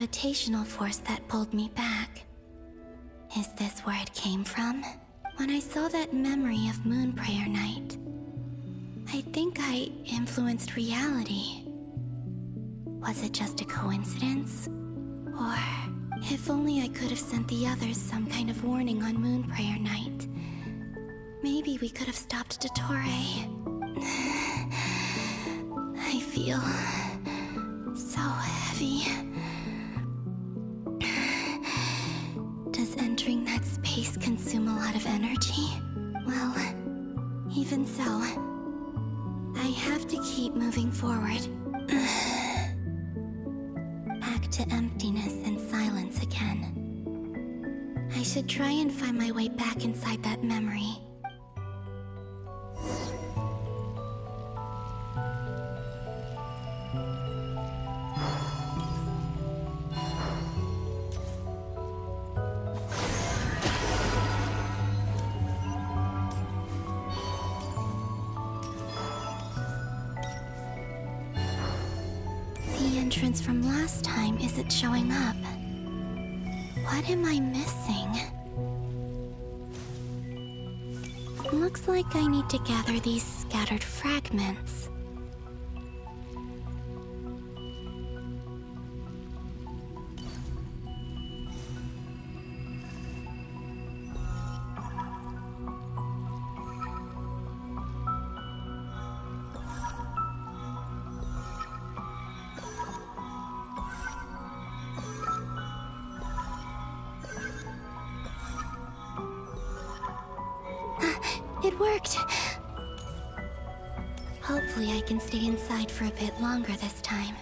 gravitational force that pulled me back. Is this where it came from? When I saw that memory of Moon Prayer Night, I think I influenced reality. Was it just a coincidence? Or, if only I could have sent the others some kind of warning on Moon Prayer Night, maybe we could have stopped Dottore. I feel so heavy. Does entering that space consume a lot of energy? Well, even so, I have to keep moving forward. Back to emptiness and silence again. I should try and find my way back inside that memory. The entrance from last time isn't showing up. What am I missing? Looks like I need to gather these scattered fragments. It worked! Hopefully I can stay inside for a bit longer this time.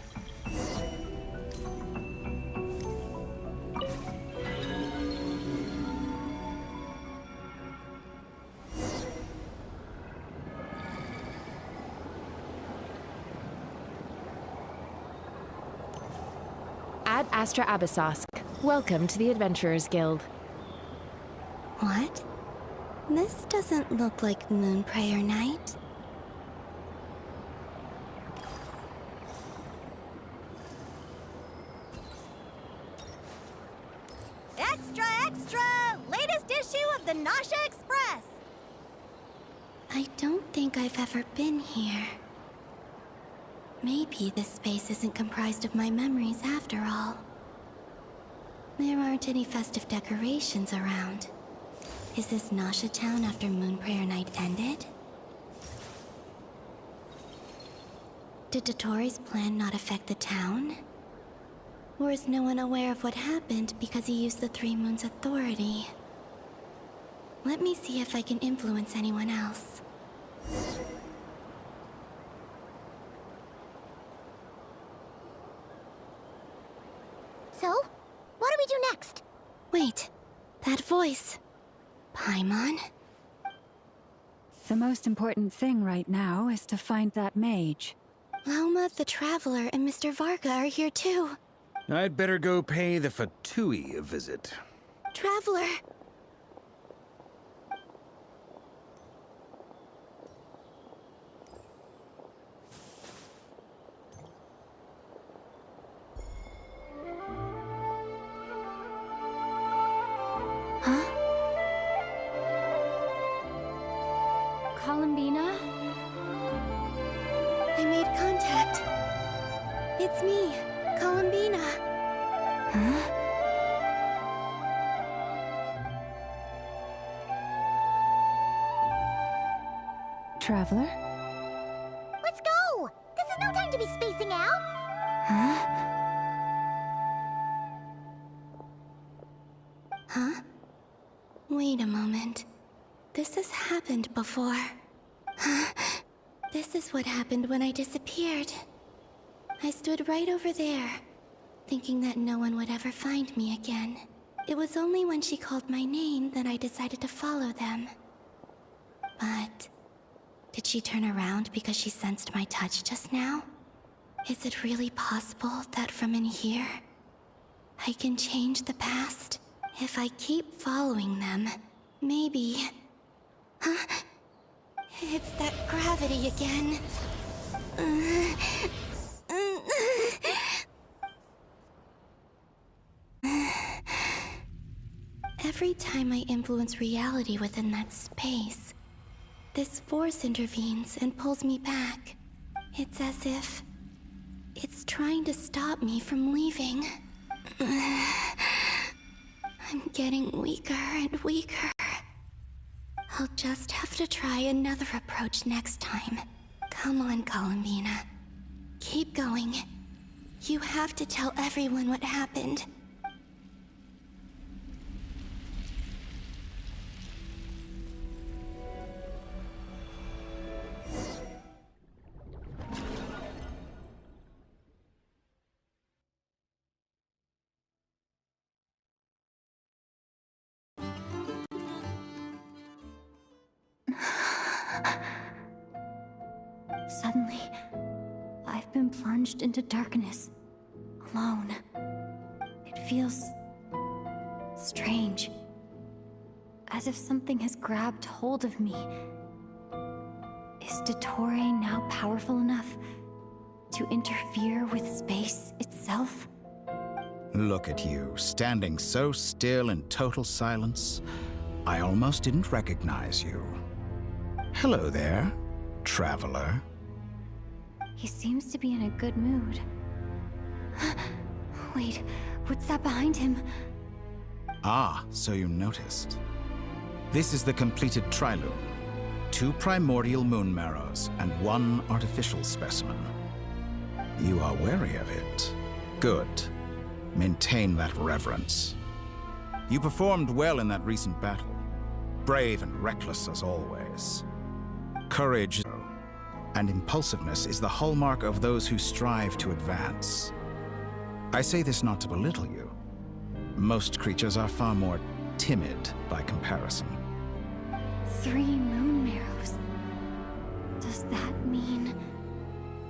Ad Astra Abyssos. Welcome to the Adventurers Guild. What? This doesn't look like Moon Prayer Night. Extra, extra! Latest issue of the Nausea Express! I don't think I've ever been here. Maybe this space isn't comprised of my memories after all. There aren't any festive decorations around. Is this Nausea Town after Moon Prayer Night ended? Did Dottore's plan not affect the town? Or is no one aware of what happened because he used the Three Moons' authority? Let me see if I can influence anyone else. So, what do we do next? Wait, that voice. Paimon? The most important thing right now is to find that mage. Lauma the Traveler and Mr. Varga are here too. I'd better go pay the Fatui a visit. Traveler! Huh? Columbina? I made contact. It's me, Columbina. Huh? Traveler? Let's go! This is no time to be spacing out! Huh? Huh? Wait a moment. This has happened before. Huh? This is what happened when I disappeared. I stood right over there, thinking that no one would ever find me again. It was only when she called my name that I decided to follow them. But did she turn around because she sensed my touch just now? Is it really possible that from in here, I can change the past? If I keep following them, maybe... Huh? It's that gravity again. Every time I influence reality within that space, this force intervenes and pulls me back. It's as if it's trying to stop me from leaving. I'm getting weaker and weaker. I'll just have to try another approach next time. Come on, Columbina. Keep going. You have to tell everyone what happened. Suddenly, I've been plunged into darkness, alone. It feels strange, as if something has grabbed hold of me. Is Dottore now powerful enough to interfere with space itself? Look at you, standing so still in total silence. I almost didn't recognize you. Hello there, traveler. He seems to be in a good mood. Wait, what's that behind him? Ah, so you noticed. This is the completed Triloom. 2 primordial moon marrows and 1 artificial specimen. You are wary of it. Good. Maintain that reverence. You performed well in that recent battle. Brave and reckless as always. Courage and impulsiveness is the hallmark of those who strive to advance. I say this not to belittle you. Most creatures are far more timid by comparison. 3 moon marrows. Does that mean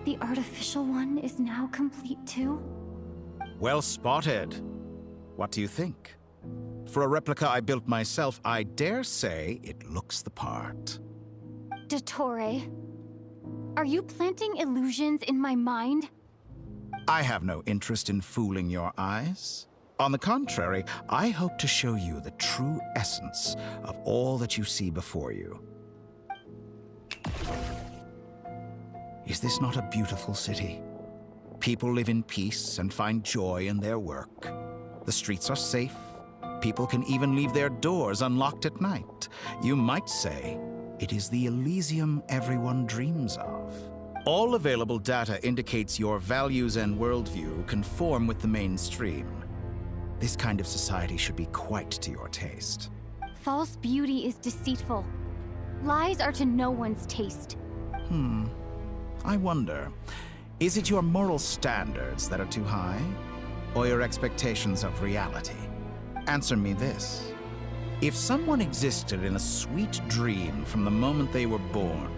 the artificial one is now complete too? Well spotted. What do you think? For a replica I built myself, I dare say it looks the part. Dottore, are you planting illusions in my mind? I have no interest in fooling your eyes. On the contrary, I hope to show you the true essence of all that you see before you. Is this not a beautiful city? People live in peace and find joy in their work. The streets are safe. People can even leave their doors unlocked at night. You might say it is the Elysium everyone dreams of. All available data indicates your values and worldview conform with the mainstream. This kind of society should be quite to your taste. False beauty is deceitful. Lies are to no one's taste. I wonder, is it your moral standards that are too high? Or your expectations of reality? Answer me this. If someone existed in a sweet dream from the moment they were born,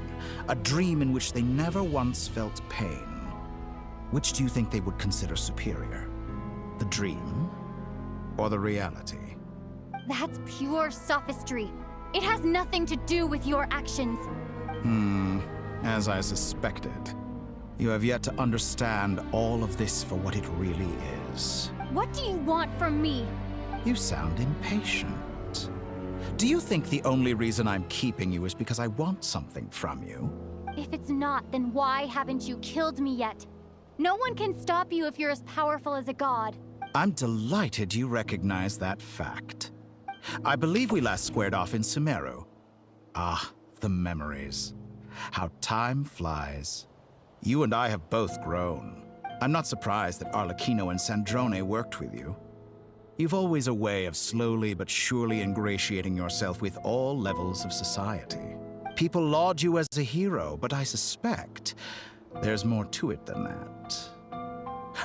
a dream in which they never once felt pain, which do you think they would consider superior? The dream or the reality? That's pure sophistry. It has nothing to do with your actions. As I suspected. You have yet to understand all of this for what it really is. What do you want from me? You sound impatient. Do you think the only reason I'm keeping you is because I want something from you? If it's not, then why haven't you killed me yet? No one can stop you if you're as powerful as a god. I'm delighted you recognize that fact. I believe we last squared off in Sumeru. Ah, the memories. How time flies. You and I have both grown. I'm not surprised that Arlecchino and Sandrone worked with you. You've always a way of slowly but surely ingratiating yourself with all levels of society. People laud you as a hero, but I suspect there's more to it than that.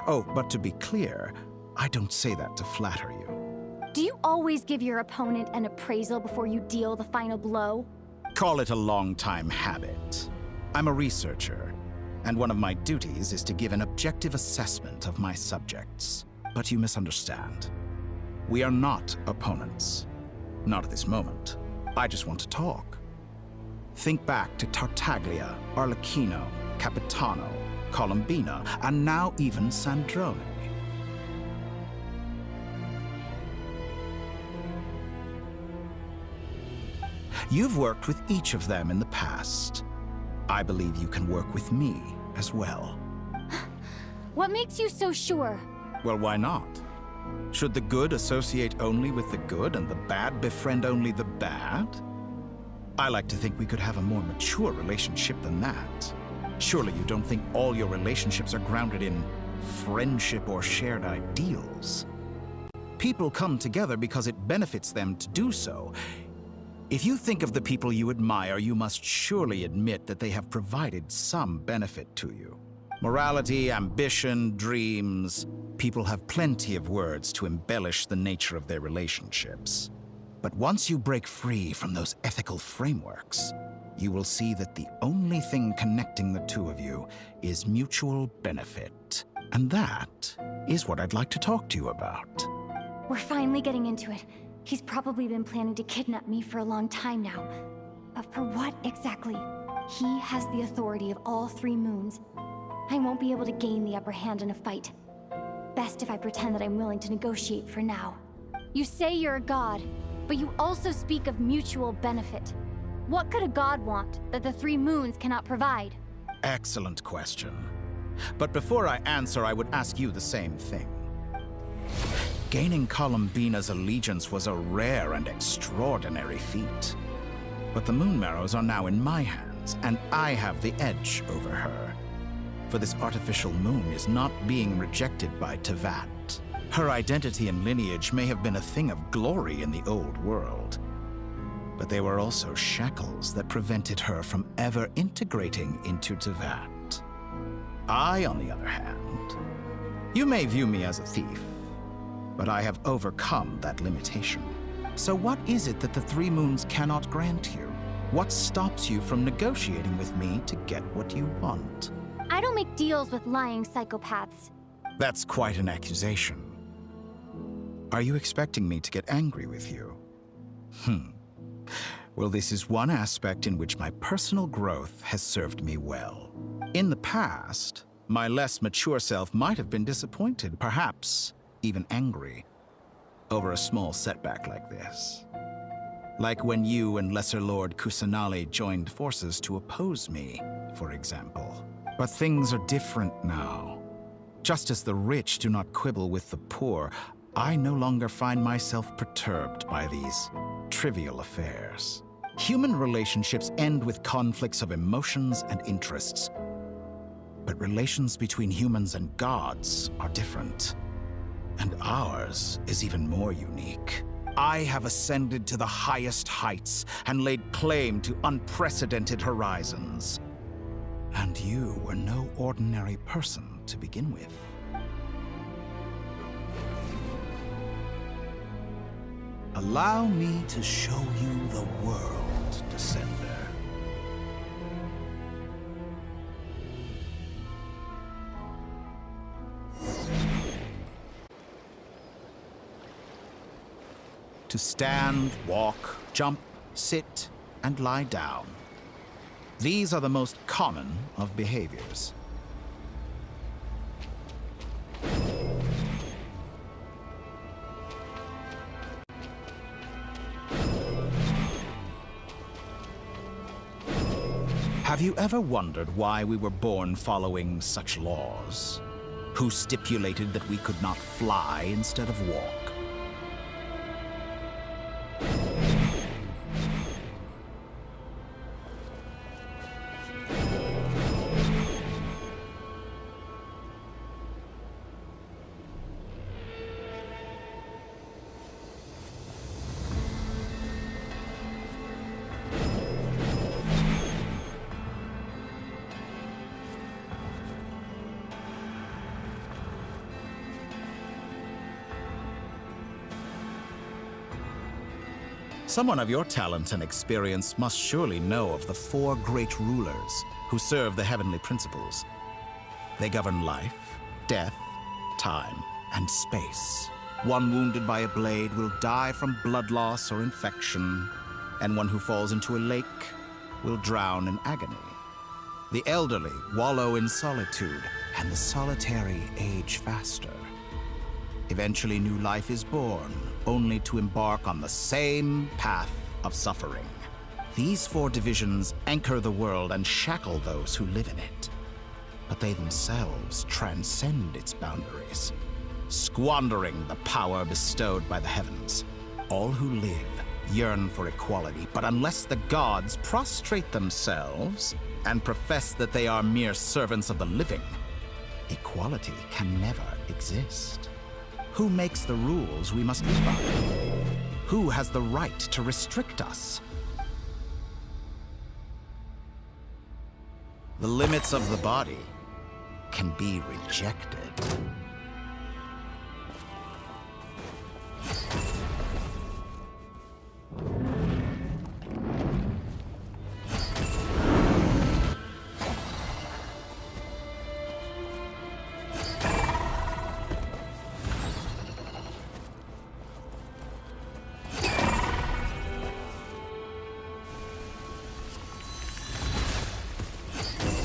Oh, but to be clear, I don't say that to flatter you. Do you always give your opponent an appraisal before you deal the final blow? Call it a long-time habit. I'm a researcher, and one of my duties is to give an objective assessment of my subjects. But you misunderstand. We are not opponents. Not at this moment. I just want to talk. Think back to Tartaglia, Arlecchino, Capitano, Columbina, and now even Sandrone. You've worked with each of them in the past. I believe you can work with me as well. What makes you so sure? Well, why not? Should the good associate only with the good and the bad befriend only the bad? I like to think we could have a more mature relationship than that. Surely you don't think all your relationships are grounded in friendship or shared ideals? People come together because it benefits them to do so. If you think of the people you admire, you must surely admit that they have provided some benefit to you. Morality, ambition, dreams. People have plenty of words to embellish the nature of their relationships. But once you break free from those ethical frameworks, you will see that the only thing connecting the two of you is mutual benefit. And that is what I'd like to talk to you about. We're finally getting into it. He's probably been planning to kidnap me for a long time now. But for what exactly? He has the authority of all 3 moons. I won't be able to gain the upper hand in a fight. Best if I pretend that I'm willing to negotiate for now. You say you're a god, but you also speak of mutual benefit. What could a god want that the 3 moons cannot provide? Excellent question. But before I answer, I would ask you the same thing. Gaining Columbina's allegiance was a rare and extraordinary feat. But the Moon Marrows are now in my hands, and I have the edge over her. For this artificial moon is not being rejected by Tevat. Her identity and lineage may have been a thing of glory in the old world, but they were also shackles that prevented her from ever integrating into Tevat. I, on the other hand, you may view me as a thief, but I have overcome that limitation. So what is it that the 3 moons cannot grant you? What stops you from negotiating with me to get what you want? I don't make deals with lying psychopaths. That's quite an accusation. Are you expecting me to get angry with you? Well, this is one aspect in which my personal growth has served me well. In the past, my less mature self might have been disappointed, perhaps even angry, over a small setback like this. Like when you and Lesser Lord Kusanali joined forces to oppose me, for example. But things are different now. Just as the rich do not quibble with the poor, I no longer find myself perturbed by these trivial affairs. Human relationships end with conflicts of emotions and interests. But relations between humans and gods are different. And ours is even more unique. I have ascended to the highest heights and laid claim to unprecedented horizons. And you were no ordinary person to begin with. Allow me to show you the world, Descender. To stand, walk, jump, sit, and lie down. These are the most common of behaviors. Have you ever wondered why we were born following such laws? Who stipulated that we could not fly instead of walk? Someone of your talent and experience must surely know of the 4 great rulers who serve the heavenly principles. They govern life, death, time, and space. One wounded by a blade will die from blood loss or infection, and one who falls into a lake will drown in agony. The elderly wallow in solitude, and the solitary age faster. Eventually, new life is born, only to embark on the same path of suffering. These 4 divisions anchor the world and shackle those who live in it. But they themselves transcend its boundaries, squandering the power bestowed by the heavens. All who live yearn for equality, but unless the gods prostrate themselves and profess that they are mere servants of the living, equality can never exist. Who makes the rules we must live by? Who has the right to restrict us? The limits of the body can be rejected.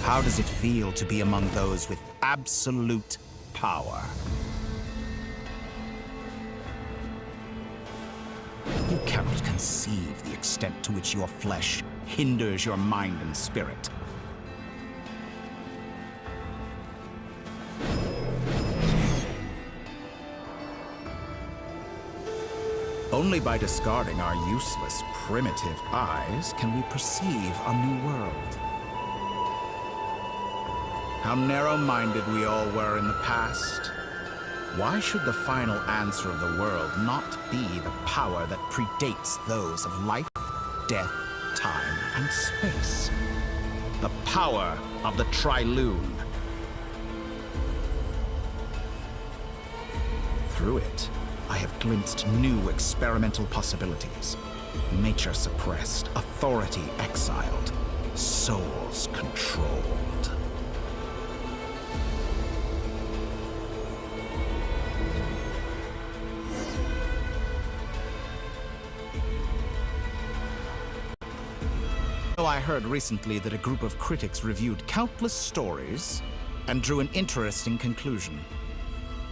How does it feel to be among those with absolute power? You cannot conceive the extent to which your flesh hinders your mind and spirit. Only by discarding our useless, primitive eyes can we perceive a new world. How narrow-minded we all were in the past. Why should the final answer of the world not be the power that predates those of life, death, time, and space? The power of the Triloon. Through it, I have glimpsed new experimental possibilities. Nature suppressed, authority exiled, souls controlled. I heard recently that a group of critics reviewed countless stories and drew an interesting conclusion.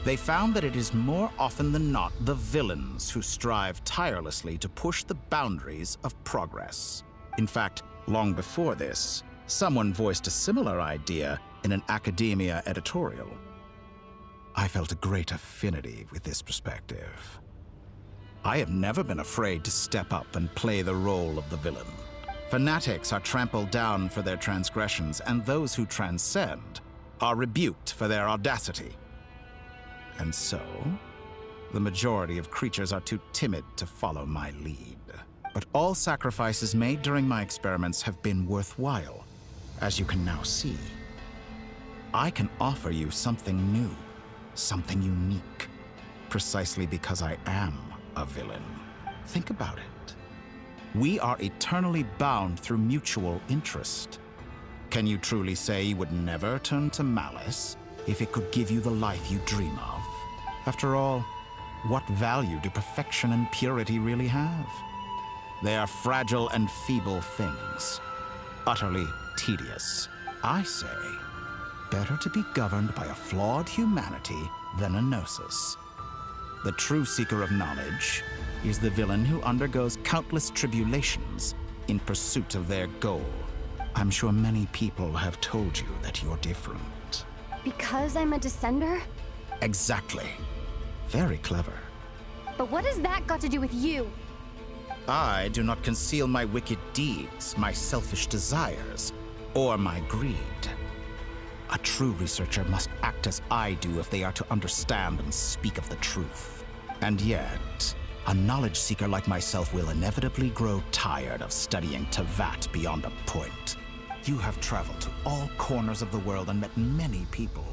They found that it is more often than not the villains who strive tirelessly to push the boundaries of progress. In fact, long before this, someone voiced a similar idea in an academia editorial. I felt a great affinity with this perspective. I have never been afraid to step up and play the role of the villain. Fanatics are trampled down for their transgressions, and those who transcend are rebuked for their audacity. And so, the majority of creatures are too timid to follow my lead. But all sacrifices made during my experiments have been worthwhile, as you can now see. I can offer you something new, something unique, precisely because I am a villain. Think about it. We are eternally bound through mutual interest. Can you truly say you would never turn to malice if it could give you the life you dream of? After all, what value do perfection and purity really have? They are fragile and feeble things, utterly tedious. I say, better to be governed by a flawed humanity than a gnosis. The true seeker of knowledge is the villain who undergoes countless tribulations in pursuit of their goal. I'm sure many people have told you that you're different. Because I'm a descender? Exactly. Very clever. But what has that got to do with you? I do not conceal my wicked deeds, my selfish desires, or my greed. A true researcher must act as I do if they are to understand and speak of the truth. And yet, a knowledge seeker like myself will inevitably grow tired of studying Tevat beyond a point. You have traveled to all corners of the world and met many people.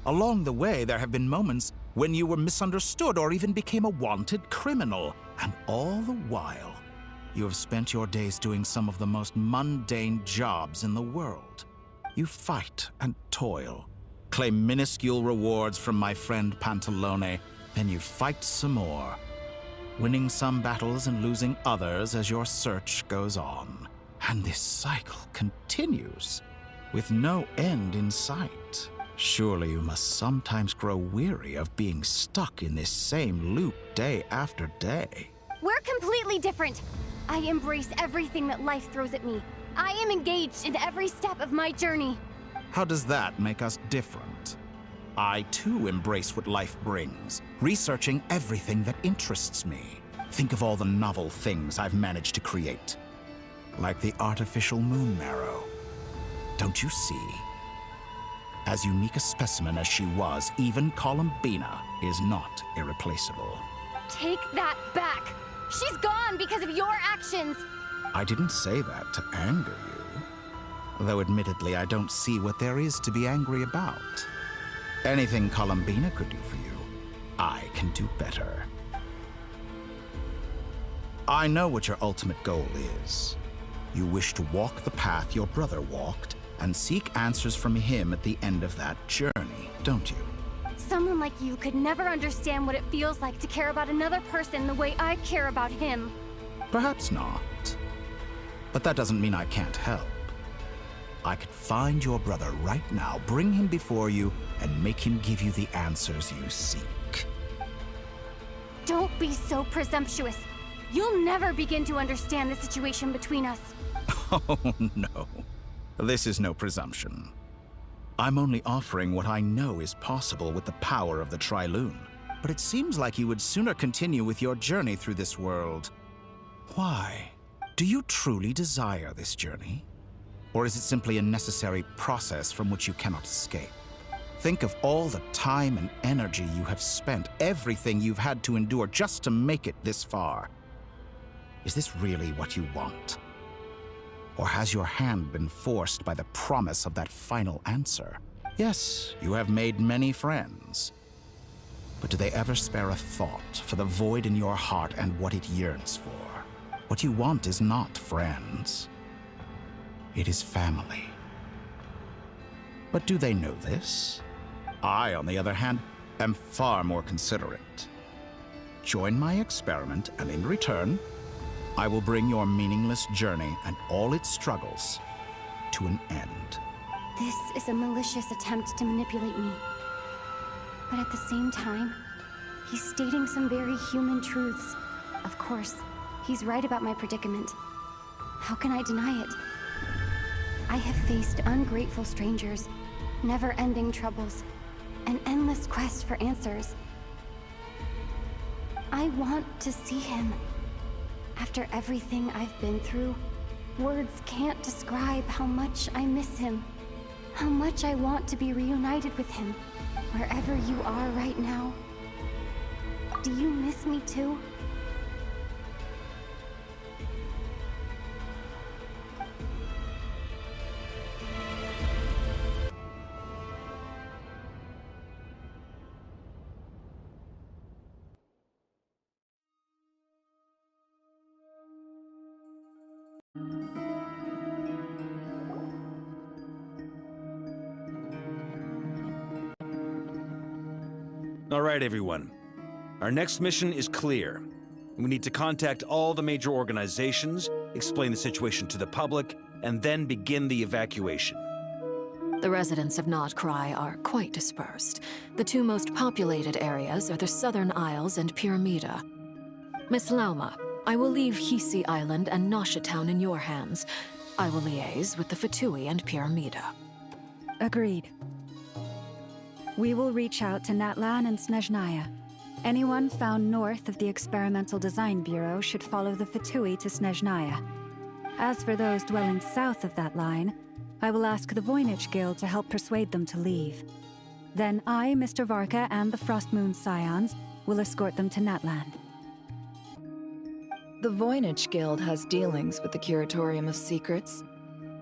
Along the way, there have been moments when you were misunderstood or even became a wanted criminal. And all the while, you have spent your days doing some of the most mundane jobs in the world. You fight and toil, claim minuscule rewards from my friend Pantalone, then you fight some more, winning some battles and losing others as your search goes on. And this cycle continues, with no end in sight. Surely you must sometimes grow weary of being stuck in this same loop day after day. We're completely different. I embrace everything that life throws at me. I am engaged in every step of my journey. How does that make us different? I too embrace what life brings, researching everything that interests me. Think of all the novel things I've managed to create. Like the artificial moon marrow. Don't you see? As unique a specimen as she was, even Columbina is not irreplaceable. Take that back! She's gone because of your actions! I didn't say that to anger you. Though admittedly, I don't see what there is to be angry about. Anything Columbina could do for you, I can do better. I know what your ultimate goal is. You wish to walk the path your brother walked and seek answers from him at the end of that journey, don't you? Someone like you could never understand what it feels like to care about another person the way I care about him. Perhaps not. But that doesn't mean I can't help. I could find your brother right now, bring him before you, and make him give you the answers you seek. Don't be so presumptuous. You'll never begin to understand the situation between us. Oh, no. This is no presumption. I'm only offering what I know is possible with the power of the Trilune. But it seems like you would sooner continue with your journey through this world. Why? Do you truly desire this journey? Or is it simply a necessary process from which you cannot escape? Think of all the time and energy you have spent, everything you've had to endure just to make it this far. Is this really what you want? Or has your hand been forced by the promise of that final answer? Yes, you have made many friends. But do they ever spare a thought for the void in your heart and what it yearns for? What you want is not friends. It is family. But do they know this? I, on the other hand, am far more considerate. Join my experiment, and in return, I will bring your meaningless journey and all its struggles to an end. This is a malicious attempt to manipulate me. But at the same time, he's stating some very human truths. Of course, he's right about my predicament. How can I deny it? I have faced ungrateful strangers, never-ending troubles, an endless quest for answers. I want to see him. After everything I've been through, words can't describe how much I miss him. How much I want to be reunited with him, wherever you are right now. Do you miss me too? All right, everyone. Our next mission is clear. We need to contact all the major organizations, explain the situation to the public, and then begin the evacuation. The residents of Notcry are quite dispersed. The two most populated areas are the Southern Isles and Pyramida. Miss Lauma, I will leave Hisi Island and Nasha Town in your hands. I will liaise with the Fatui and Pyramida. Agreed. We will reach out to Natlan and Snezhnaya. Anyone found north of the Experimental Design Bureau should follow the Fatui to Snezhnaya. As for those dwelling south of that line, I will ask the Voynich Guild to help persuade them to leave. Then I, Mr. Varka, and the Frostmoon Scions will escort them to Natlan. The Voynich Guild has dealings with the Curatorium of Secrets.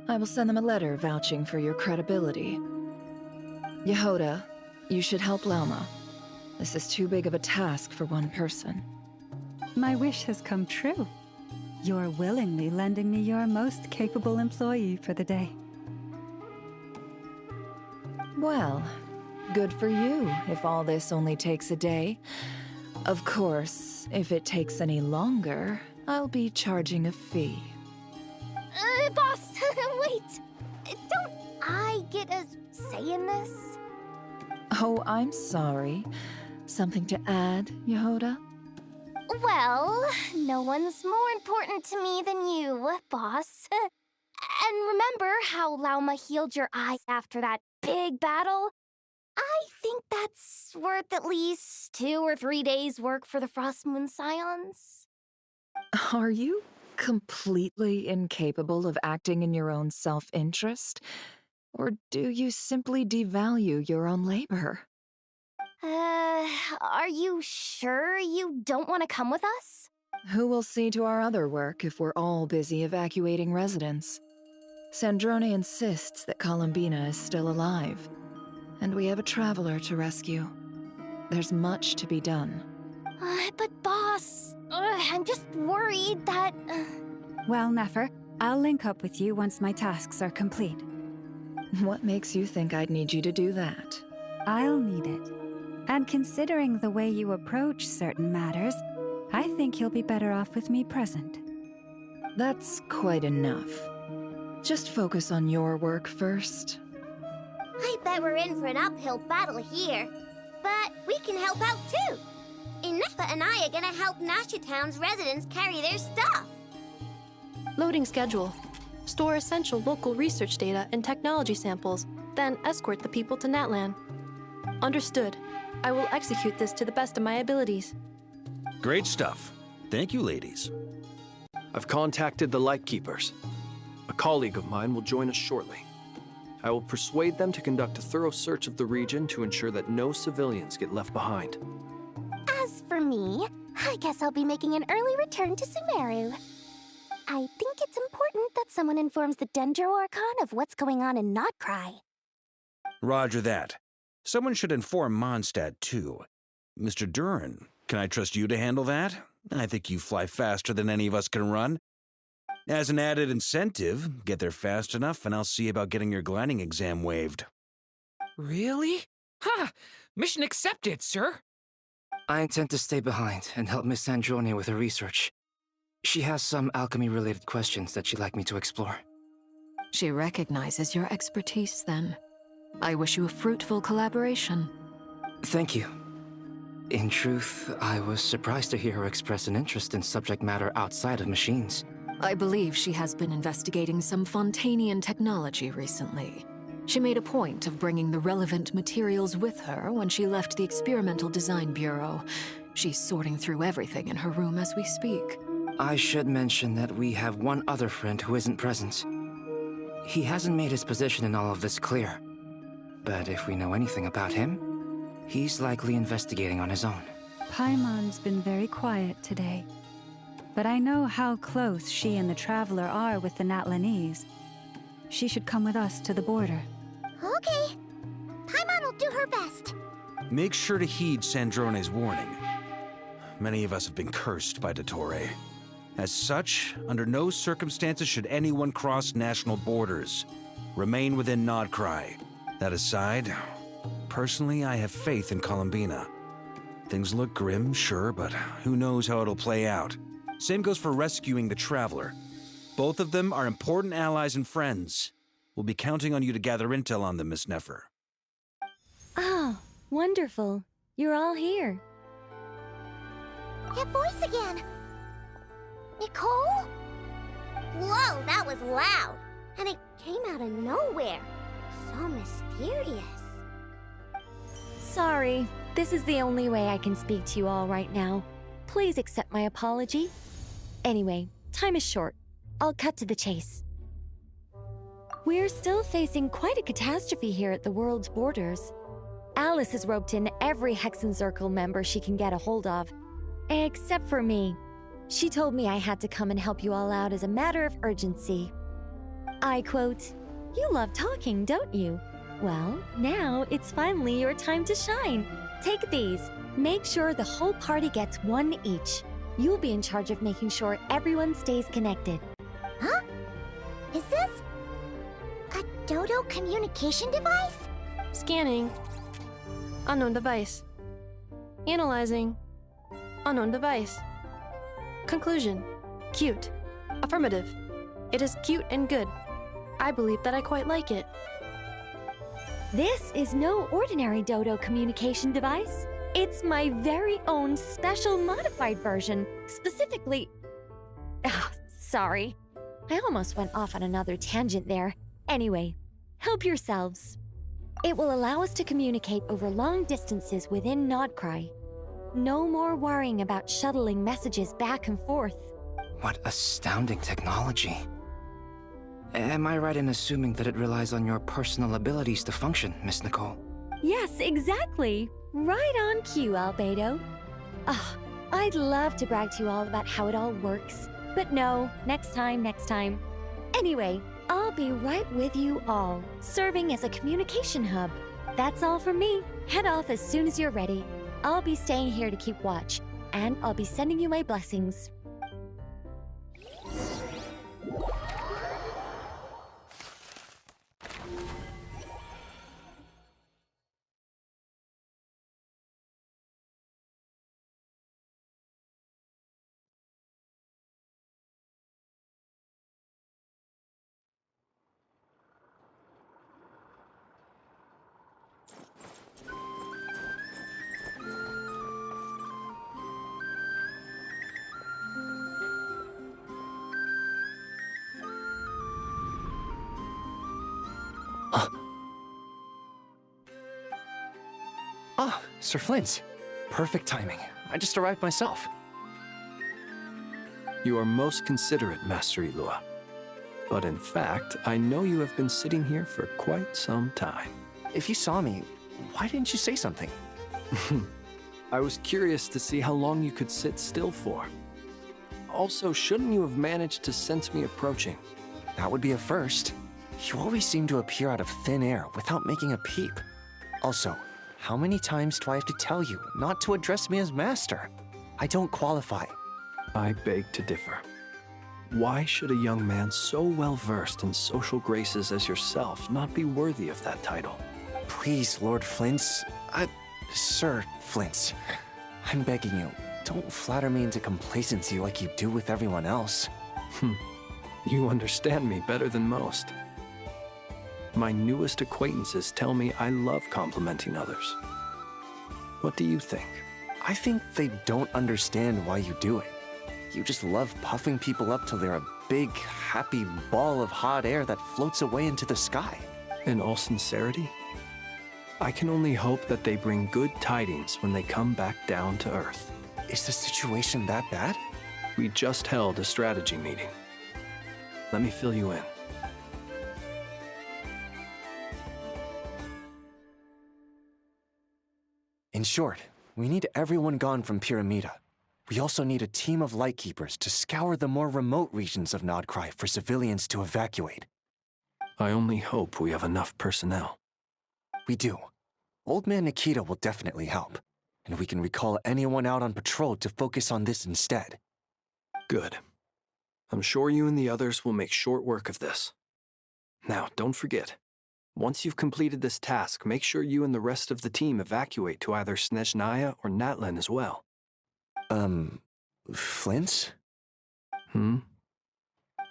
I will send them a letter vouching for your credibility. Yehoda, you should help Lauma. This is too big of a task for one person. My wish has come true. You're willingly lending me your most capable employee for the day. Well, good for you if all this only takes a day. Of course, if it takes any longer, I'll be charging a fee. Boss, wait! Don't I get a say in this? Oh, I'm sorry. Something to add, Yehoda? Well, no one's more important to me than you, boss. And remember how Lauma healed your eye after that big battle? I think that's worth at least 2 or 3 days' work for the Frost Moon Scions. Are you completely incapable of acting in your own self-interest? Or do you simply devalue your own labor? Are you sure you don't want to come with us? Who will see to our other work if we're all busy evacuating residents? Sandrone insists that Columbina is still alive, and we have a traveler to rescue. There's much to be done. But boss, I'm just worried that... Well, Nefer, I'll link up with you once my tasks are complete. What makes you think I'd need you to do that? I'll need it. And considering the way you approach certain matters, I think you'll be better off with me present. That's quite enough. Just focus on your work first. I bet we're in for an uphill battle here. But we can help out too. Inefa and I are gonna help Nasha Town's residents carry their stuff. Loading schedule. Store essential local research data and technology samples, then escort the people to Natlan. Understood. I will execute this to the best of my abilities. Great stuff. Thank you, ladies. I've contacted the Lightkeepers. A colleague of mine will join us shortly. I will persuade them to conduct a thorough search of the region to ensure that no civilians get left behind. As for me, I guess I'll be making an early return to Sumeru. I think it's important that someone informs the Dendro Archon of what's going on in Notcry. Roger that. Someone should inform Mondstadt, too. Mr. Duran, can I trust you to handle that? I think you fly faster than any of us can run. As an added incentive, get there fast enough and I'll see about getting your gliding exam waived. Really? Ha! Mission accepted, sir! I intend to stay behind and help Miss Sandrone with her research. She has some alchemy-related questions that she'd like me to explore. She recognizes your expertise, then. I wish you a fruitful collaboration. Thank you. In truth, I was surprised to hear her express an interest in subject matter outside of machines. I believe she has been investigating some Fontanian technology recently. She made a point of bringing the relevant materials with her when she left the Experimental Design Bureau. She's sorting through everything in her room as we speak. I should mention that we have one other friend who isn't present. He hasn't made his position in all of this clear. But if we know anything about him, he's likely investigating on his own. Paimon's been very quiet today. But I know how close she and the Traveler are with the Natlanese. She should come with us to the border. Okay. Paimon will do her best. Make sure to heed Sandrone's warning. Many of us have been cursed by Dottore. As such, under no circumstances should anyone cross national borders. Remain within Nodcry. That aside, personally, I have faith in Columbina. Things look grim, sure, but who knows how it'll play out. Same goes for rescuing the Traveler. Both of them are important allies and friends. We'll be counting on you to gather intel on them, Miss Nefer. Oh, wonderful. You're all here. That voice again. Nicole? Whoa, that was loud. And it came out of nowhere. So mysterious. Sorry, this is the only way I can speak to you all right now. Please accept my apology. Anyway, time is short. I'll cut to the chase. We're still facing quite a catastrophe here at the world's borders. Alice has roped in every Hexen Circle member she can get a hold of. Except for me. She told me I had to come and help you all out as a matter of urgency. I quote, "You love talking, don't you? Well, now it's finally your time to shine. Take these. Make sure the whole party gets one each. You'll be in charge of making sure everyone stays connected." Huh? Is this a Dodo communication device? Scanning. Unknown device. Analyzing. Unknown device. Conclusion. Cute. Affirmative. It is cute and good. I believe that I quite like it. This is no ordinary Dodo communication device. It's my very own special modified version, specifically... Ah, sorry. I almost went off on another tangent there. Anyway, help yourselves. It will allow us to communicate over long distances within Nodcry. No more worrying about shuttling messages back and forth. What astounding technology. Am I right in assuming that it relies on your personal abilities to function, Miss Nicole? Yes, exactly. Right on cue, Albedo. Ah, I'd love to brag to you all about how it all works. But no, next time. Anyway, I'll be right with you all, serving as a communication hub. That's all from me. Head off as soon as you're ready. I'll be staying here to keep watch, and I'll be sending you my blessings. Ah, Sir Flint. Perfect timing. I just arrived myself. You are most considerate, Master Ilua. But in fact, I know you have been sitting here for quite some time. If you saw me, why didn't you say something? I was curious to see how long you could sit still for. Also, shouldn't you have managed to sense me approaching? That would be a first. You always seem to appear out of thin air without making a peep. Also, how many times do I have to tell you not to address me as master? I don't qualify. I beg to differ. Why should a young man so well versed in social graces as yourself not be worthy of that title? Please, Lord Flint's... Sir Flint's. I'm begging you, don't flatter me into complacency like you do with everyone else. You understand me better than most. My newest acquaintances tell me I love complimenting others. What do you think? I think they don't understand why you do it. You just love puffing people up till they're a big, happy ball of hot air that floats away into the sky. In all sincerity, I can only hope that they bring good tidings when they come back down to Earth. Is the situation that bad? We just held a strategy meeting. Let me fill you in. In short, we need everyone gone from Pyramida. We also need a team of Lightkeepers to scour the more remote regions of Nodcry for civilians to evacuate. I only hope we have enough personnel. We do. Old Man Nikita will definitely help, and we can recall anyone out on patrol to focus on this instead. Good. I'm sure you and the others will make short work of this. Now, don't forget, once you've completed this task, make sure you and the rest of the team evacuate to either Snezhnaya or Natlan as well. Flint?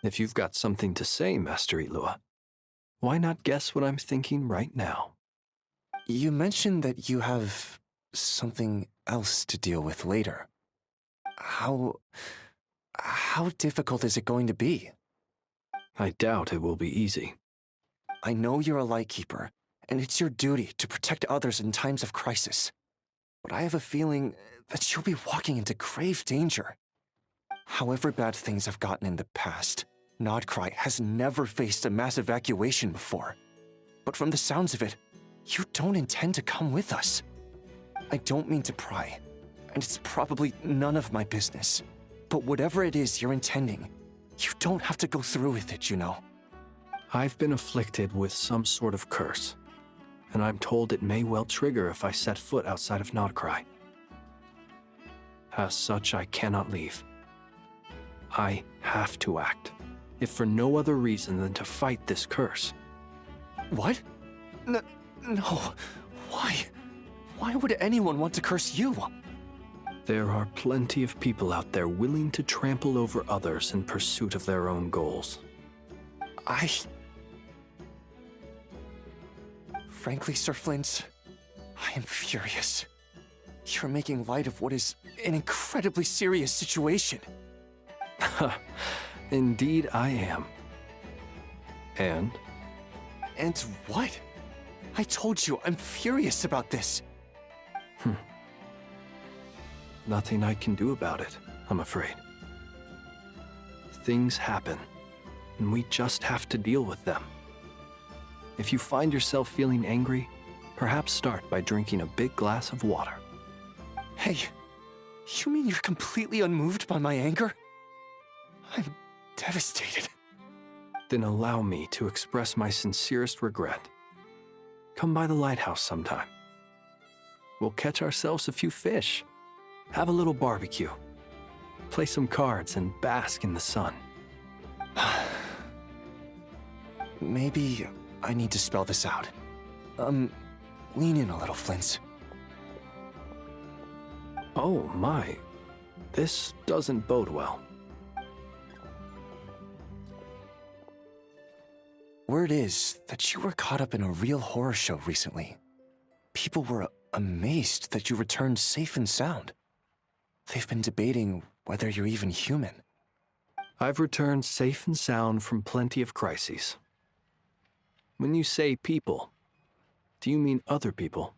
If you've got something to say, Master Ilua, why not guess what I'm thinking right now? You mentioned that you have something else to deal with later. How difficult is it going to be? I doubt it will be easy. I know you're a Lightkeeper, and it's your duty to protect others in times of crisis. But I have a feeling that you'll be walking into grave danger. However bad things have gotten in the past, Nodcry has never faced a mass evacuation before. But from the sounds of it, you don't intend to come with us. I don't mean to pry, and it's probably none of my business. But whatever it is you're intending, you don't have to go through with it, you know. I've been afflicted with some sort of curse, and I'm told it may well trigger if I set foot outside of Nodcry. As such, I cannot leave. I have to act, if for no other reason than to fight this curse. What? No. Why? Why would anyone want to curse you? There are plenty of people out there willing to trample over others in pursuit of their own goals. Frankly, Sir Flint, I am furious. You're making light of what is an incredibly serious situation. Indeed I am. And? And what? I told you, I'm furious about this. Nothing I can do about it, I'm afraid. Things happen, and we just have to deal with them. If you find yourself feeling angry, perhaps start by drinking a big glass of water. Hey, you mean you're completely unmoved by my anger? I'm devastated. Then allow me to express my sincerest regret. Come by the lighthouse sometime. We'll catch ourselves a few fish, have a little barbecue, play some cards, and bask in the sun. Maybe I need to spell this out. Lean in a little, Flint. Oh my, this doesn't bode well. Word is that you were caught up in a real horror show recently. People were amazed that you returned safe and sound. They've been debating whether you're even human. I've returned safe and sound from plenty of crises. When you say people, do you mean other people,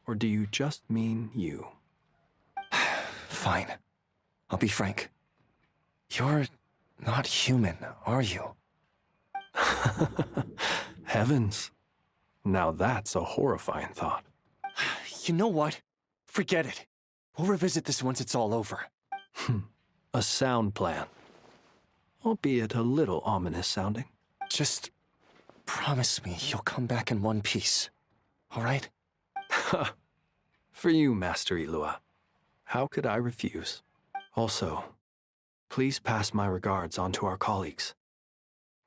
or do you just mean you? Fine. I'll be frank. You're not human, are you? Heavens. Now that's a horrifying thought. You know what? Forget it. We'll revisit this once it's all over. A sound plan. Albeit a little ominous sounding. Just promise me you'll come back in one piece, all right? For you, Master Ilua. How could I refuse? Also, please pass my regards on to our colleagues.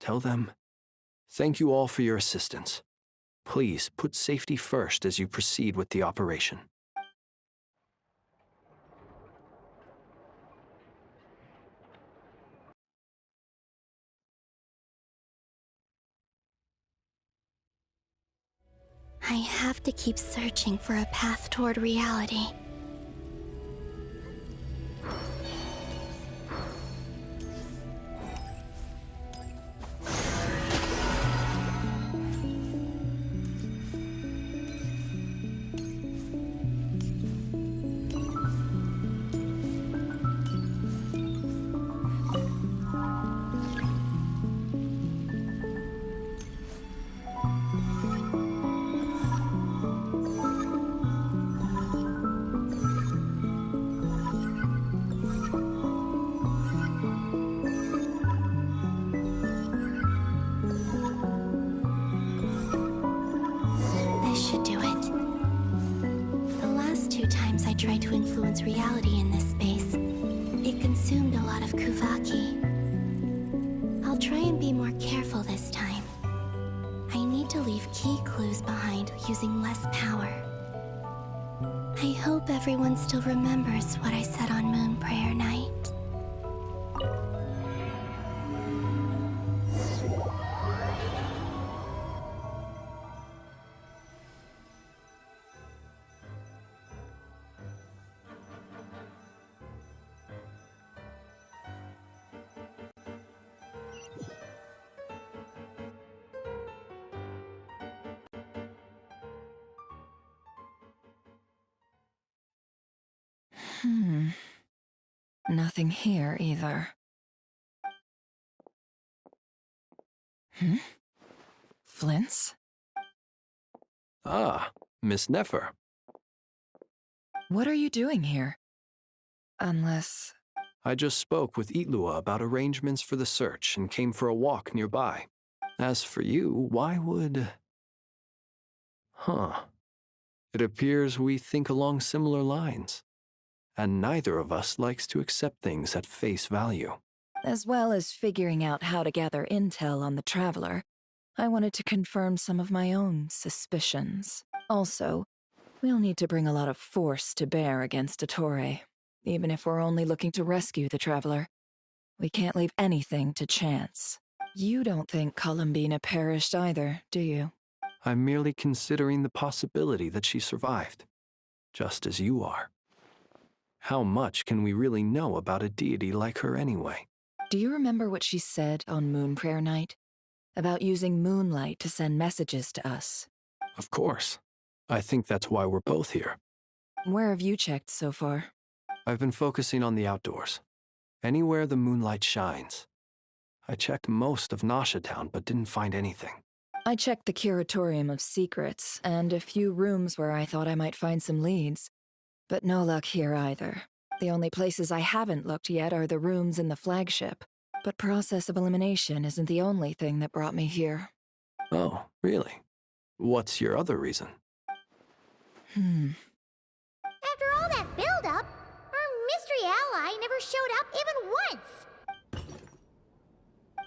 Tell them, thank you all for your assistance. Please put safety first as you proceed with the operation. I have to keep searching for a path toward reality. I tried to influence reality in this space. It consumed a lot of Kuvaki. I'll try and be more careful this time. I need to leave key clues behind using less power. I hope everyone still remembers what I said on Moon Prayer Night. Nothing here either. Flint's? Ah, Miss Nefer. What are you doing here? Unless... I just spoke with Itlua about arrangements for the search and came for a walk nearby. As for you, why would... It appears we think along similar lines. And neither of us likes to accept things at face value. As well as figuring out how to gather intel on the Traveler, I wanted to confirm some of my own suspicions. Also, we'll need to bring a lot of force to bear against Dottore, even if we're only looking to rescue the Traveler. We can't leave anything to chance. You don't think Columbina perished either, do you? I'm merely considering the possibility that she survived, just as you are. How much can we really know about a deity like her anyway? Do you remember what she said on Moon Prayer Night? About using moonlight to send messages to us? Of course. I think that's why we're both here. Where have you checked so far? I've been focusing on the outdoors. Anywhere the moonlight shines. I checked most of Nasha Town, but didn't find anything. I checked the Curatorium of Secrets, and a few rooms where I thought I might find some leads. But no luck here either. The only places I haven't looked yet are the rooms in the flagship. But process of elimination isn't the only thing that brought me here. Oh, really? What's your other reason? After all that build-up, our mystery ally never showed up even once!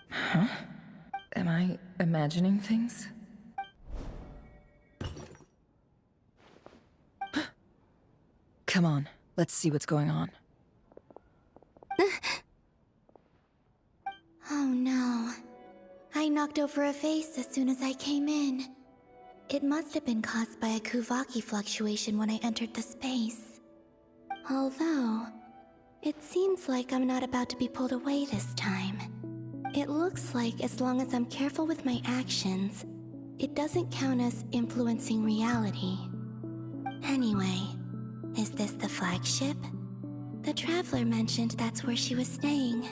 Huh? Am I imagining things? Come on, let's see what's going on. Oh no. I knocked over a vase as soon as I came in. It must have been caused by a Kuvaki fluctuation when I entered the space. Although, it seems like I'm not about to be pulled away this time. It looks like as long as I'm careful with my actions, it doesn't count as influencing reality. Anyway, is this the flagship? The Traveler mentioned that's where she was staying.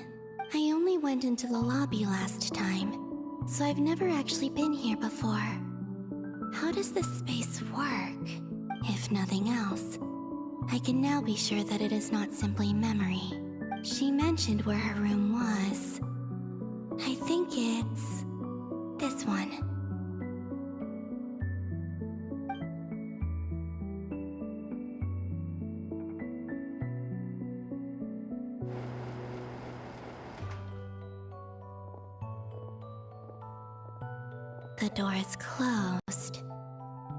I only went into the lobby last time, so I've never actually been here before. How does this space work? If nothing else, I can now be sure that it is not simply memory. She mentioned where her room was. I think it's this one. The door is closed.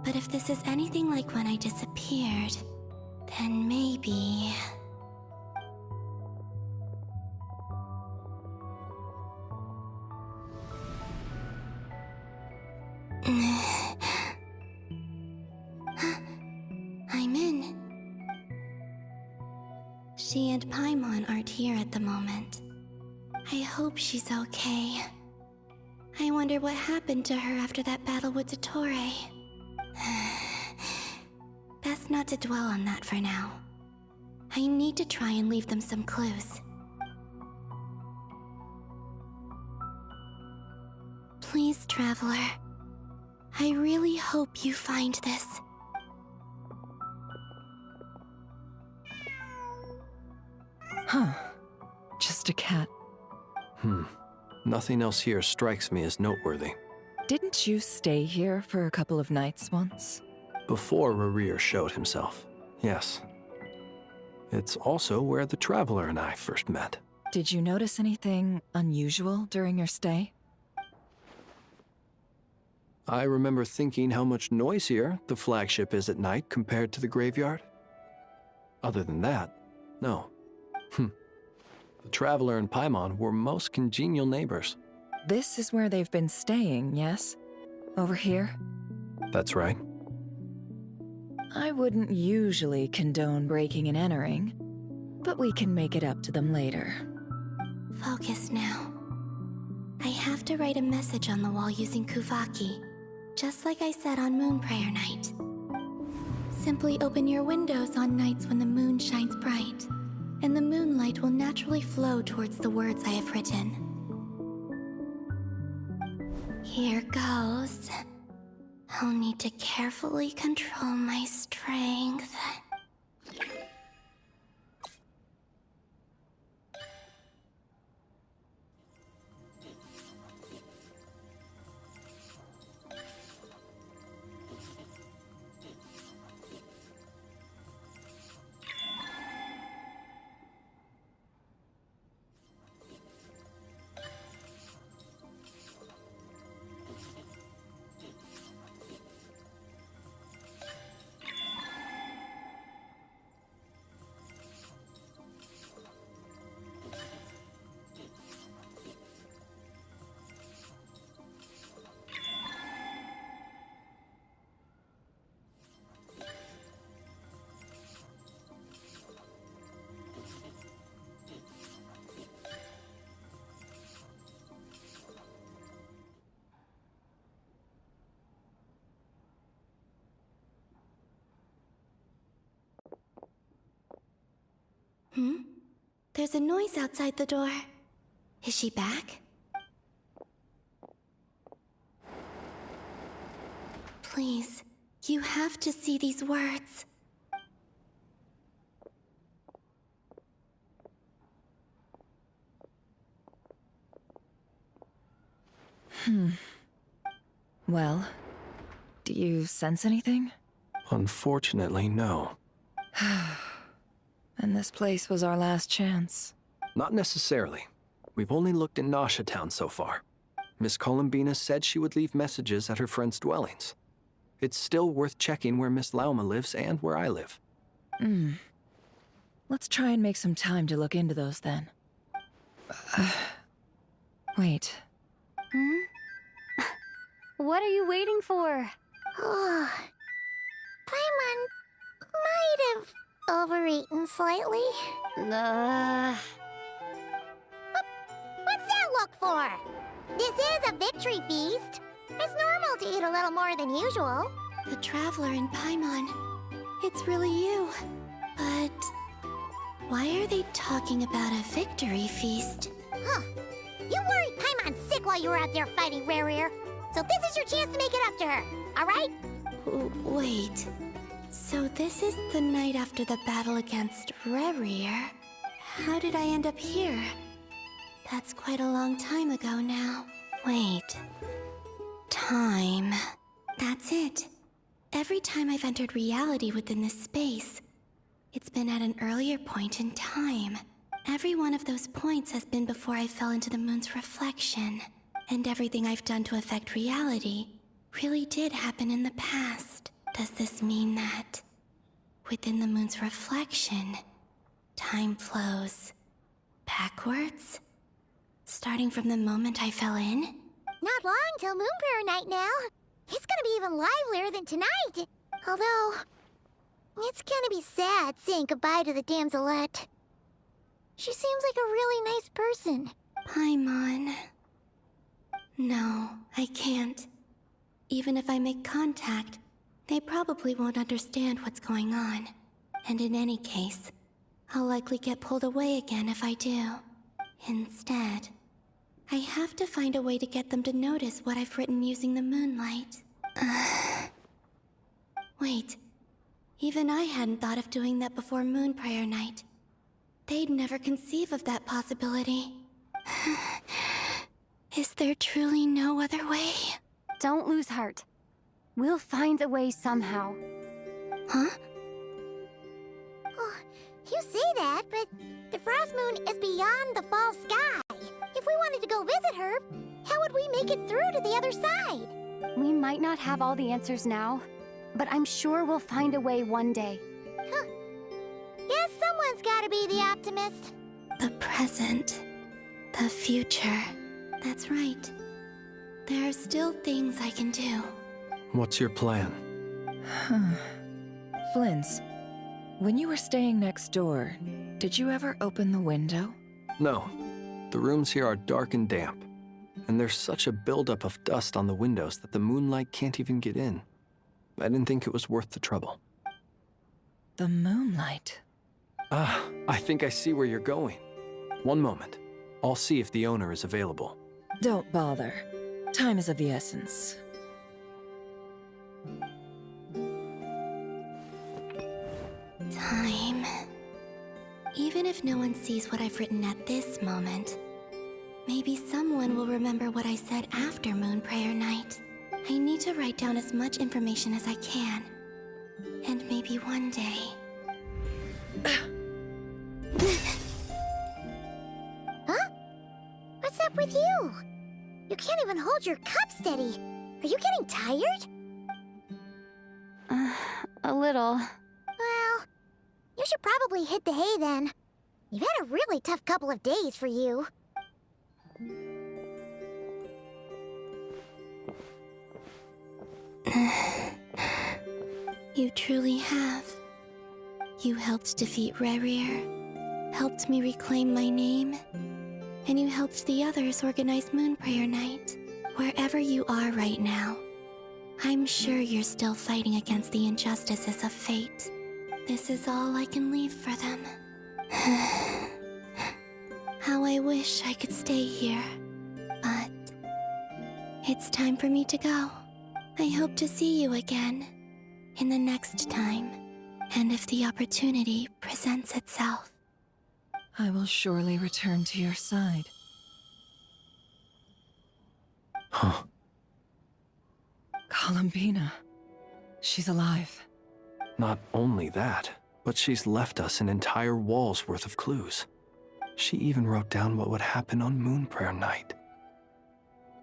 But if this is anything like when I disappeared, then maybe... I'm in. She and Paimon aren't here at the moment. I hope she's okay. I wonder what happened to her after that battle with Dottore. Best not to dwell on that for now. I need to try and leave them some clues. Please, Traveler. I really hope you find this. Huh. Just a cat. Nothing else here strikes me as noteworthy. Didn't you stay here for a couple of nights once? Before Rarir showed himself, yes. It's also where the Traveler and I first met. Did you notice anything unusual during your stay? I remember thinking how much noisier the flagship is at night compared to the graveyard. Other than that, no. The Traveler and Paimon were most congenial neighbors. This is where they've been staying, yes? Over here? That's right. I wouldn't usually condone breaking and entering, but we can make it up to them later. Focus now. I have to write a message on the wall using Kuvaki, just like I said on Moon Prayer Night. Simply open your windows on nights when the moon shines bright, and the moonlight will naturally flow towards the words I have written. Here goes. I'll need to carefully control my strength. There's a noise outside the door. Is she back? Please, you have to see these words. Well, do you sense anything? Unfortunately, no. And this place was our last chance. Not necessarily. We've only looked in Nasha Town so far. Miss Columbina said she would leave messages at her friends' dwellings. It's still worth checking where Miss Lauma lives and where I live. Let's try and make some time to look into those then. Wait. What are you waiting for? Paimon might have overeaten slightly. What's that look for? This is a victory feast. It's normal to eat a little more than usual. The Traveler in Paimon. It's really you. But why are they talking about a victory feast? Huh. You worried Paimon's sick while you were out there fighting Rare. So this is your chance to make it up to her, alright? Wait. So this is the night after the battle against Rare. How did I end up here? That's quite a long time ago now. Wait. Time. That's it. Every time I've entered reality within this space, it's been at an earlier point in time. Every one of those points has been before I fell into the moon's reflection. And everything I've done to affect reality really did happen in the past. Does this mean that within the moon's reflection, time flows backwards? Starting from the moment I fell in? Not long till Moonbearer Night now. It's gonna be even livelier than tonight. Although, it's gonna be sad saying goodbye to the damselette. She seems like a really nice person. Paimon. No, I can't. Even if I make contact, they probably won't understand what's going on. And in any case, I'll likely get pulled away again if I do. Instead, I have to find a way to get them to notice what I've written using the moonlight. Wait, even I hadn't thought of doing that before Moon Prayer Night. They'd never conceive of that possibility. Is there truly no other way? Don't lose heart. We'll find a way somehow. Huh? Oh, you say that, but the Frost Moon is beyond the fall sky. If we wanted to go visit her, how would we make it through to the other side? We might not have all the answers now, but I'm sure we'll find a way one day. Huh. Guess someone's gotta be the optimist. The present. The future. That's right. There are still things I can do. What's your plan? Flins, when you were staying next door, did you ever open the window? No. The rooms here are dark and damp. And there's such a buildup of dust on the windows that the moonlight can't even get in. I didn't think it was worth the trouble. The moonlight? Ah, I think I see where you're going. One moment. I'll see if the owner is available. Don't bother. Time is of the essence. Time. Even if no one sees what I've written at this moment, maybe someone will remember what I said after Moon Prayer Night. I need to write down as much information as I can. And maybe one day... Huh? What's up with you? You can't even hold your cup steady. Are you getting tired? A little. Well, you should probably hit the hay then. You've had a really tough couple of days for you. You truly have. You helped defeat Rerir, helped me reclaim my name, and you helped the others organize Moon Prayer Night. Wherever you are right now, I'm sure you're still fighting against the injustices of fate. This is all I can leave for them. How I wish I could stay here. But it's time for me to go. I hope to see you again in the next time, and if the opportunity presents itself. I will surely return to your side. Huh. Columbina. She's alive. Not only that, but she's left us an entire wall's worth of clues. She even wrote down what would happen on Moon Prayer Night.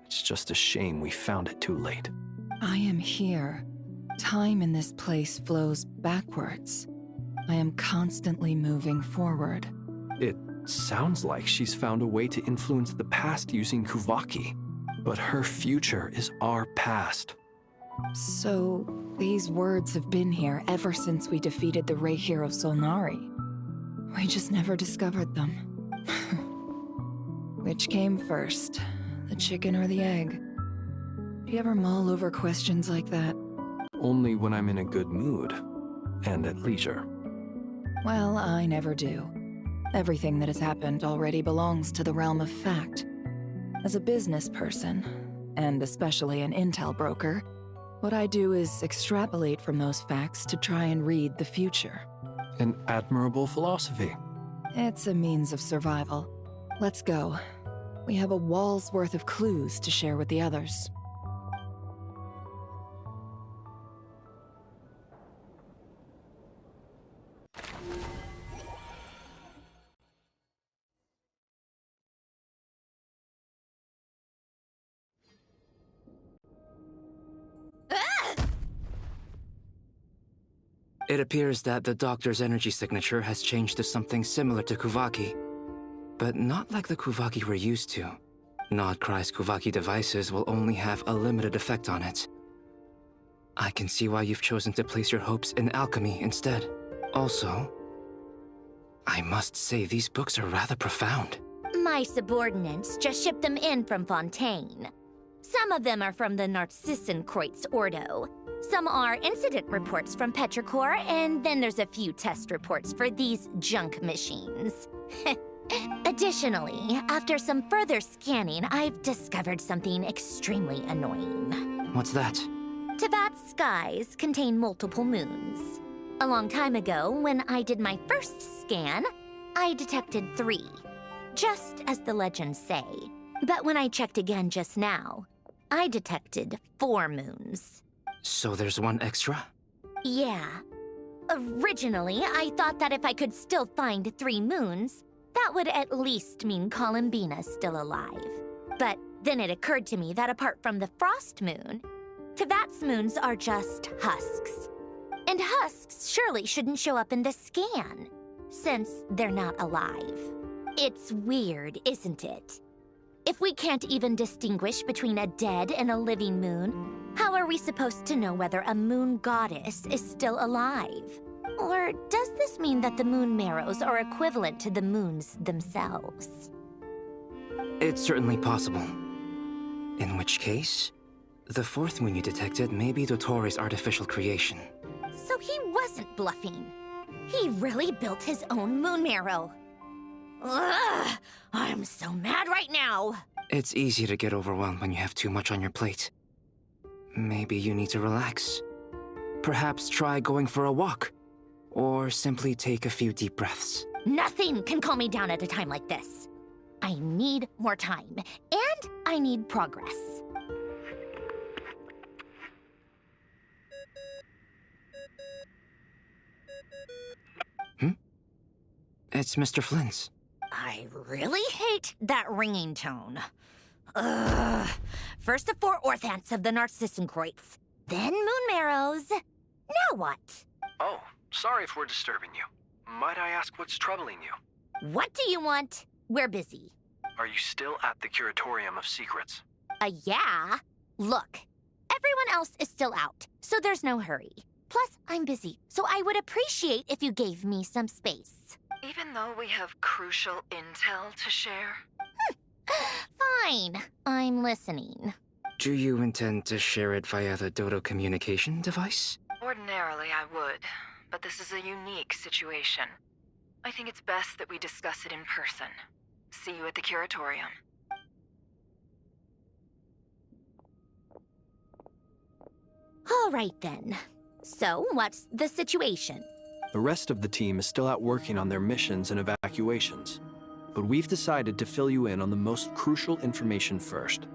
It's just a shame we found it too late. I am here. Time in this place flows backwards. I am constantly moving forward. It sounds like she's found a way to influence the past using Kuvaki. But her future is our past. So, these words have been here ever since we defeated the Ray hero Solnari. We just never discovered them. Which came first, the chicken or the egg? Do you ever mull over questions like that? Only when I'm in a good mood, and at leisure. Well, I never do. Everything that has happened already belongs to the realm of fact. As a business person, and especially an intel broker, what I do is extrapolate from those facts to try and read the future. An admirable philosophy. It's a means of survival. Let's go. We have a wall's worth of clues to share with the others. It appears that the doctor's energy signature has changed to something similar to Kuvaki, but not like the Kuvaki we're used to. Nodcry's Kuvaki devices will only have a limited effect on it. I can see why you've chosen to place your hopes in alchemy instead. Also, I must say these books are rather profound. My subordinates just shipped them in from Fontaine. Some of them are from the Narcissenkreuz Ordo. Some are incident reports from Petrichor, and then there's a few test reports for these junk machines. Additionally, after some further scanning, I've discovered something extremely annoying. What's that? Tevat's skies contain multiple moons. A long time ago, when I did my first scan, I detected 3, just as the legends say. But when I checked again just now, I detected 4 moons. So there's one extra? Yeah. Originally, I thought that if I could still find 3 moons, that would at least mean Columbina's still alive. But then it occurred to me that apart from the Frost Moon, Tevat's moons are just husks. And husks surely shouldn't show up in the scan, since they're not alive. It's weird, isn't it? If we can't even distinguish between a dead and a living moon, how are we supposed to know whether a moon goddess is still alive? Or does this mean that the moon marrows are equivalent to the moons themselves? It's certainly possible. In which case, the 4th moon you detected may be Dottore artificial creation. So he wasn't bluffing. He really built his own moon marrow. Ugh! I'm so mad right now! It's easy to get overwhelmed when you have too much on your plate. Maybe you need to relax. Perhaps try going for a walk. Or simply take a few deep breaths. Nothing can calm me down at a time like this. I need more time, and I need progress. It's Mr. Flynn's. I really hate that ringing tone. Ugh. First the 4 orthants of the Narcissenkreuz, then moon marrows. Now what? Oh, sorry if we're disturbing you. Might I ask what's troubling you? What do you want? We're busy. Are you still at the Curatorium of Secrets? Yeah. Look, everyone else is still out, so there's no hurry. Plus, I'm busy, so I would appreciate if you gave me some space. Even though we have crucial intel to share? Fine. I'm listening. Do you intend to share it via the Dodo communication device? Ordinarily I would, but this is a unique situation. I think it's best that we discuss it in person. See you at the curatorium. All right then. So, what's the situation? The rest of the team is still out working on their missions and evacuations. But we've decided to fill you in on the most crucial information first.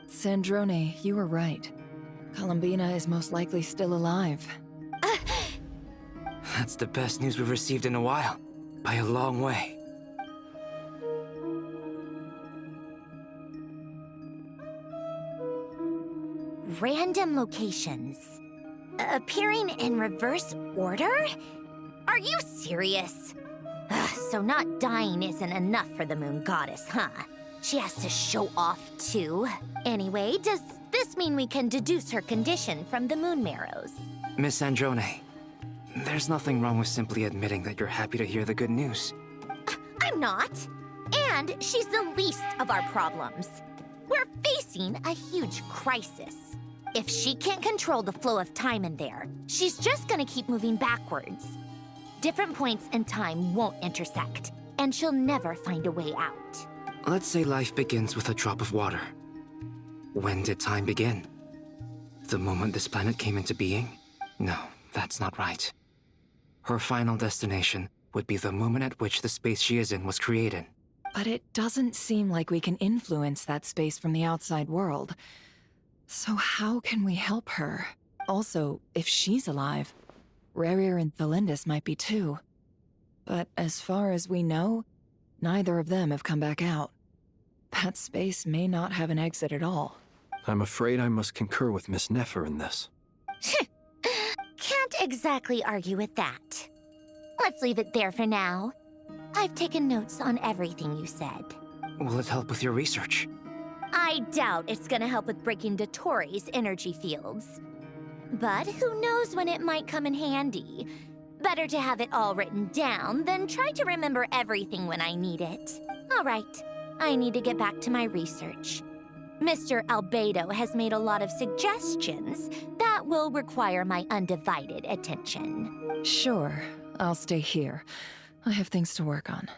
Sandrone, you were right. Columbina is most likely still alive. That's the best news we've received in a while. By a long way. Random locations. Appearing in reverse order? Are you serious? So not dying isn't enough for the moon goddess, huh? She has to show off too. Anyway, does this mean we can deduce her condition from the moon marrows? Miss Androne, there's nothing wrong with simply admitting that you're happy to hear the good news. I'm not. And she's the least of our problems. We're facing a huge crisis. If she can't control the flow of time in there, she's just gonna keep moving backwards. Different points in time won't intersect, and she'll never find a way out. Let's say life begins with a drop of water. When did time begin? The moment this planet came into being? No, that's not right. Her final destination would be the moment at which the space she is in was created. But it doesn't seem like we can influence that space from the outside world. So how can we help her? Also, if she's alive, Rerir and Thalindis might be too. But as far as we know, neither of them have come back out. That space may not have an exit at all. I'm afraid I must concur with Miss Nefer in this. Can't exactly argue with that. Let's leave it there for now. I've taken notes on everything you said. Will it help with your research? I doubt it's gonna help with breaking Dotori's energy fields. But who knows when it might come in handy. Better to have it all written down than try to remember everything when I need it. All right, I need to get back to my research. Mr. Albedo has made a lot of suggestions that will require my undivided attention. Sure, I'll stay here. I have things to work on.